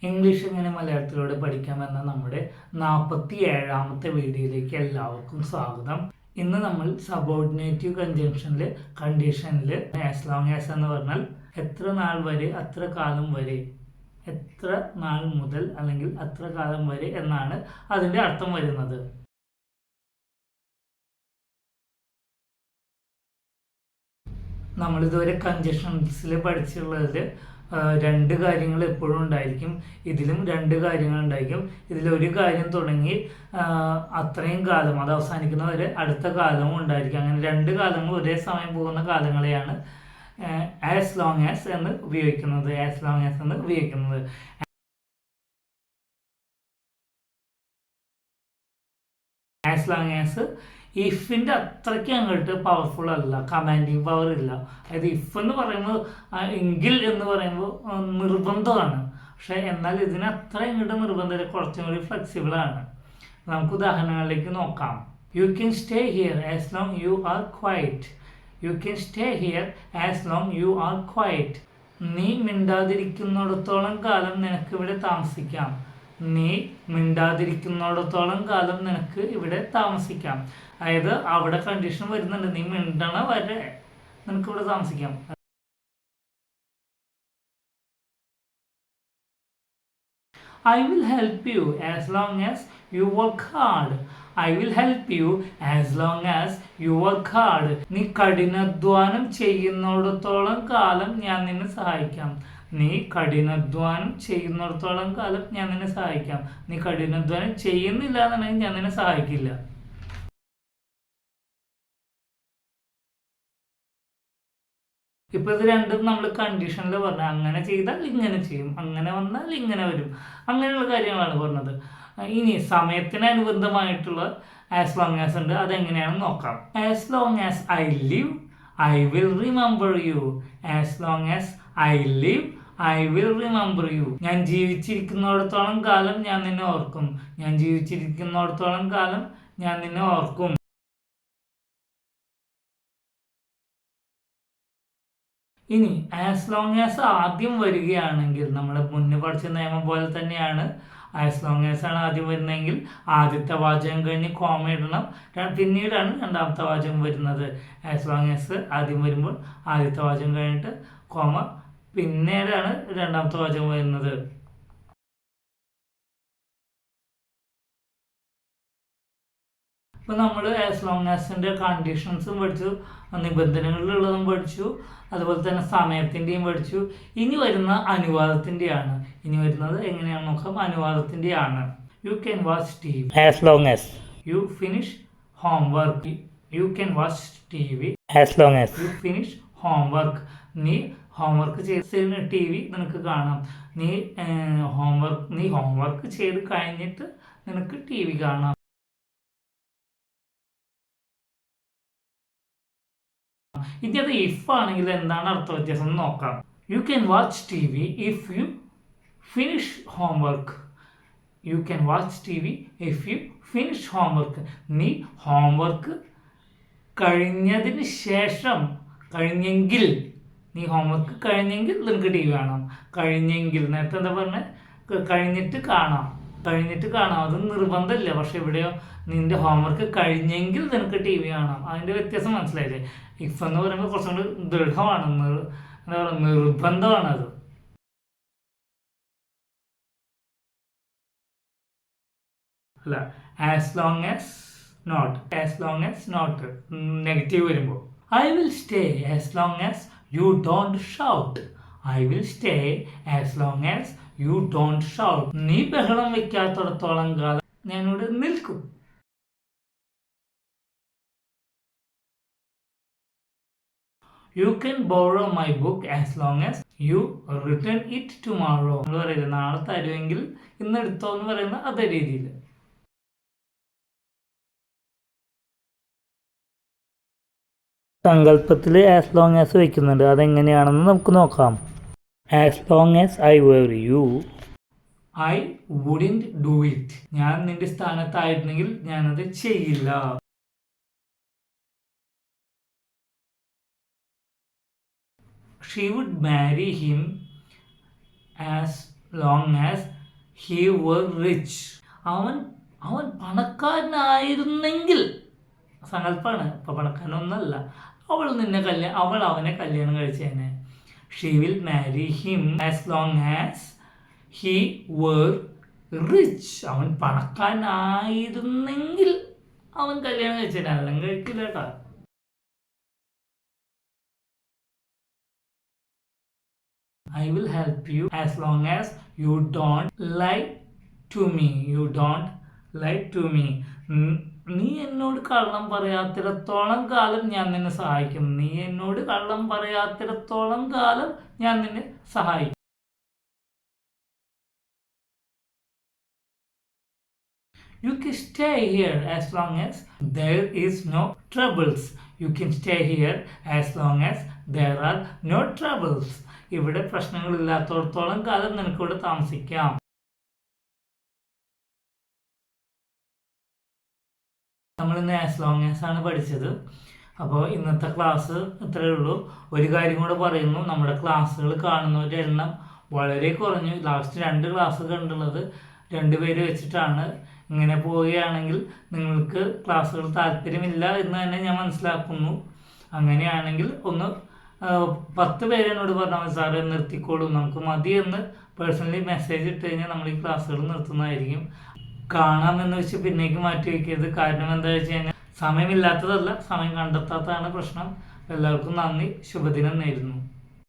English എങ്ങനെ മലയാളത്തിലൂടെ പഠിക്കാമെന്ന നമ്മുടെ 47ാമത്തെ വീഡിയോയിലേക്ക് എല്ലാവർക്കും സ്വാഗതം. ഇന്ന് നമ്മൾ സബോർഡിനേറ്റീവ് കണ്ടീഷനിൽ ആസ് ലോങ് ആസ് എന്ന് പറഞ്ഞാൽ എത്ര നാൾ വരെ, അത്ര കാലം വരെ, എത്ര നാൾ മുതൽ അല്ലെങ്കിൽ അത്ര കാലം വരെ എന്നാണ് അതിൻ്റെ അർത്ഥം വരുന്നത്. നമ്മളിതുവരെ കൺജക്ഷൻസിൽ പഠിച്ചുള്ളത് രണ്ട് കാര്യങ്ങൾ എപ്പോഴും ഉണ്ടായിരിക്കും. ഇതിലും രണ്ട് കാര്യങ്ങൾ ഉണ്ടായിരിക്കും. ഇതിലൊരു കാര്യം തുടങ്ങി അത്രയും കാലം അത് അവസാനിക്കുന്ന വരെ അടുത്ത കാലവും ഉണ്ടായിരിക്കും. അങ്ങനെ രണ്ട് കാലങ്ങൾ ഒരേ സമയം പോകുന്ന കാലങ്ങളെയാണ് ആസ് ലോങ് ആസ് എന്ന് ഉപയോഗിക്കുന്നത്. ആസ് ലോങ് ആസ് എന്ന് ഉപയോഗിക്കുന്നത് ആസ് ലോങ് ആസ് ഇഫിൻ്റെ അത്രയ്ക്ക് അങ്ങോട്ട് പവർഫുൾ അല്ല, കമാൻഡിങ് പവർ ഇല്ല. അതായത് ഇഫ് എന്ന് പറയുമ്പോൾ എങ്കിൽ എന്ന് പറയുമ്പോൾ നിർബന്ധമാണ്. പക്ഷെ എന്നാൽ ഇതിന് അത്ര ഇങ്ങോട്ട് നിർബന്ധമില്ല, കുറച്ചും കൂടി ഫ്ലെക്സിബിളാണ്. നമുക്ക് ഉദാഹരണങ്ങളിലേക്ക് നോക്കാം. You can stay here as long you are quiet. You can stay here as long you are quiet. നീ മിണ്ടാതിരിക്കുന്നിടത്തോളം കാലം നിനക്കിവിടെ താമസിക്കാം. നീ മിണ്ടാതിരിക്കുന്നിടത്തോളം കാലം നിനക്ക് ഇവിടെ താമസിക്കാം. അതായത് അവിടെ കണ്ടീഷൻ വരുന്നുണ്ട്, നീ മിണ്ടണ വരെ നിനക്ക് ഇവിടെ താമസിക്കാം. I will help you as long as you work hard. I will help you as long as you work hard. നീ കഠിനാധ്വാനം ചെയ്യുന്നിടത്തോളം കാലം ഞാൻ നിന്നെ സഹായിക്കാം. നീ കഠിനാധ്വാനം ചെയ്യുന്നിടത്തോളം കാലം ഞാൻ നിന്നെ സഹായിക്കാം. നീ കഠിനാധ്വാനം ചെയ്യുന്നില്ല എന്നുണ്ടെങ്കിൽ ഞാൻ നിന്നെ സഹായിക്കില്ല. ഇപ്പോൾ ഇത് രണ്ടും നമ്മൾ കണ്ടീഷനിൽ പറഞ്ഞത്. അങ്ങനെ ചെയ്താൽ ഇങ്ങനെ ചെയ്യും, അങ്ങനെ വന്നാൽ ഇങ്ങനെ വരും, അങ്ങനെയുള്ള കാര്യങ്ങളാണ് പറഞ്ഞത്. ഇനി സമയത്തിന് അനുബന്ധമായിട്ടുള്ള ആസ് ലോങ് ആസ് ഉണ്ട്, അതെങ്ങനെയാണെന്ന് നോക്കാം. As long as I live I will remember you. As long as I live I will remember you. ഞാൻ ജീവിച്ചിരിക്കുന്നിടത്തോളം കാലം ഞാൻ നിന്നെ ഓർക്കും. ഞാൻ ജീവിച്ചിരിക്കുന്നിടത്തോളം കാലം ഞാൻ നിന്നെ ഓർക്കും. ഇനി ആസ് ലോങ് ആസ് ആദ്യം വരികയാണെങ്കിൽ നമ്മൾ മുന്നേ പഠിച്ച നിയമം പോലെ തന്നെയാണ്. ആസ് ലോങ് ആസ് ആണ് ആദ്യം വരുന്നതെങ്കിൽ ആദ്യത്തെ വാചകം കഴിഞ്ഞ് കോമ ഇടണം. പിന്നീടാണ് രണ്ടാമത്തെ വാചകം വരുന്നത്. ആസ് ലോങ് ആസ് ആദ്യം വരുമ്പോൾ ആദ്യത്തെ വാചകം കഴിഞ്ഞിട്ട് കോമ, പിന്നീടാണ് രണ്ടാമത്തെ വാചകം വരുന്നത്. ഇപ്പോൾ നമ്മൾ ആസ് ലോങ് ആസിൻ്റെ കണ്ടീഷൻസും പഠിച്ചു, നിബന്ധനകളിലുള്ളതും പഠിച്ചു, അതുപോലെ തന്നെ സമയത്തിൻ്റെയും പഠിച്ചു. ഇനി വരുന്ന അനുവാദത്തിൻ്റെയാണ്. ഇനി വരുന്നത് എങ്ങനെയാണെന്ന് നോക്കാം. അനുവാദത്തിൻ്റെയാണ്. You can watch T V as long as you finish homework. You can watch T V as long as you finish homework. നീ ഹോംവർക്ക് ചെയ്ത് ടി വി നിനക്ക് കാണാം. നീ ഹോംവർക്ക് ചെയ്ത് കഴിഞ്ഞിട്ട് നിനക്ക് ടി വി കാണാം. ഇനി അത് ഇഫ് ആണെങ്കിൽ എന്താണ് അർത്ഥ വ്യത്യാസം എന്ന് നോക്കാം. You can watch T V if you finish homework. You can watch T V if you finish homework. നീ ഹോംവർക്ക് കഴിഞ്ഞതിന് ശേഷം, കഴിഞ്ഞെങ്കിൽ, നീ ഹോംവർക്ക് കഴിഞ്ഞെങ്കിൽ നിനക്ക് ടി വി കാണാം. കഴിഞ്ഞെങ്കിൽ, നേരത്തെ എന്താ പറഞ്ഞത്, കഴിഞ്ഞിട്ട് കാണാം. അത് നിർബന്ധമില്ല. പക്ഷെ ഇവിടെയോ നിന്റെ ഹോംവർക്ക് കഴിഞ്ഞെങ്കിൽ നിനക്ക് ടി വി കാണാം. അതിൻ്റെ വ്യത്യാസം മനസ്സിലായില്ലേ? ഇഫ് എന്ന് പറയുമ്പോൾ കുറച്ചും കൂടി ദൃഢമാണ്, എന്താ പറയുക, നിർബന്ധമാണ് അത്. അല്ല, as long as not. As long as not negative വരുമ്പോൾ I will stay as long as you don't shout. I will stay as long as you don't shout. നീ ബഹളം വെക്കാത്തിടത്തോളം കാലം ഞാനിവിടെ നിൽക്കും. You can borrow my book as long as you return it tomorrow. നമ്മൾ പറയില്ല നാളെ തരുമെങ്കിൽ ഇന്ന് എടുത്തോ എന്ന് പറയുന്ന അതേ രീതിയിൽ. സങ്കല്പത്തിൽ ആസ് ലോങ് ആസ് വയ്ക്കുന്നുണ്ട്. അതെങ്ങനെയാണെന്ന് നമുക്ക് നോക്കാം. As long as I were you I wouldn't do it. ഞാൻ നിന്റെ സ്ഥാനത്തായിരുന്നെങ്കിൽ ഞാനത് ചെയ്യില്ല. She would marry him as long as he were rich. അവൻ അവൻ പണക്കാരനായിരുന്നെങ്കിൽ, സങ്കല്പമാണ്, ഇപ്പം പണക്കാരനൊന്നല്ല, അവൾ അവനെ കല്യാണം കഴിച്ചേനെ. She will marry him as long as he were rich. അവൻ പണക്കാരനായിരുന്നെങ്കിൽ അവൻ കല്യാണം കഴിച്ചേനെ, അല്ലെങ്കിൽ കഴിക്കില്ല കേട്ടോ. I will help you as long as you don't lie to me. You don't lie to me. നീ എന്നോട് കള്ളം പറയാത്തിടത്തോളം കാലം ഞാൻ നിന്നെ സഹായിക്കും. നീ എന്നോട് കള്ളം പറയാത്തിടത്തോളം കാലം ഞാൻ നിന്നെ സഹായിക്കും. You can stay here as long as there is no troubles. You can stay here as long as there are no troubles. ഇവിടെ പ്രശ്നങ്ങളില്ലാത്തടത്തോളം കാലം നിനക്കിവിടെ താമസിക്കാം. നമ്മളിന്ന് ആസ് ലോങ് ആസ് ആണ് പഠിച്ചത്. അപ്പോൾ ഇന്നത്തെ ക്ലാസ് ഇത്രയേ ഉള്ളൂ. ഒരു കാര്യം കൂടെ പറയുന്നു, നമ്മുടെ ക്ലാസ്സുകൾ കാണുന്നവരുടെ എണ്ണം വളരെ കുറഞ്ഞു. ലാസ്റ്റ് 2 ക്ലാസ് കണ്ടുള്ളത് 2 പേര് വെച്ചിട്ടാണ്. ഇങ്ങനെ പോവുകയാണെങ്കിൽ നിങ്ങൾക്ക് ക്ലാസ്സുകൾ താല്പര്യമില്ല എന്ന് തന്നെ ഞാൻ മനസ്സിലാക്കുന്നു. അങ്ങനെയാണെങ്കിൽ ഒന്ന് 10 പേര് എന്നോട് പറഞ്ഞാൽ മതി, സാറ് നിർത്തിക്കോളൂ, നമുക്ക് മതി എന്ന് പേഴ്സണലി മെസ്സേജ് ഇട്ട് കഴിഞ്ഞാൽ നമ്മൾ ഈ ക്ലാസ്സുകൾ നിർത്തുന്നതായിരിക്കും. കാണാമെന്ന് വെച്ച് പിന്നേക്ക് മാറ്റി വയ്ക്കരുത്. കാരണം എന്താ വെച്ച് കഴിഞ്ഞാൽ സമയമില്ലാത്തതല്ല, സമയം കണ്ടെത്താത്തതാണ് പ്രശ്നം. എല്ലാവർക്കും നന്ദി, ശുഭദിനം നേരുന്നു.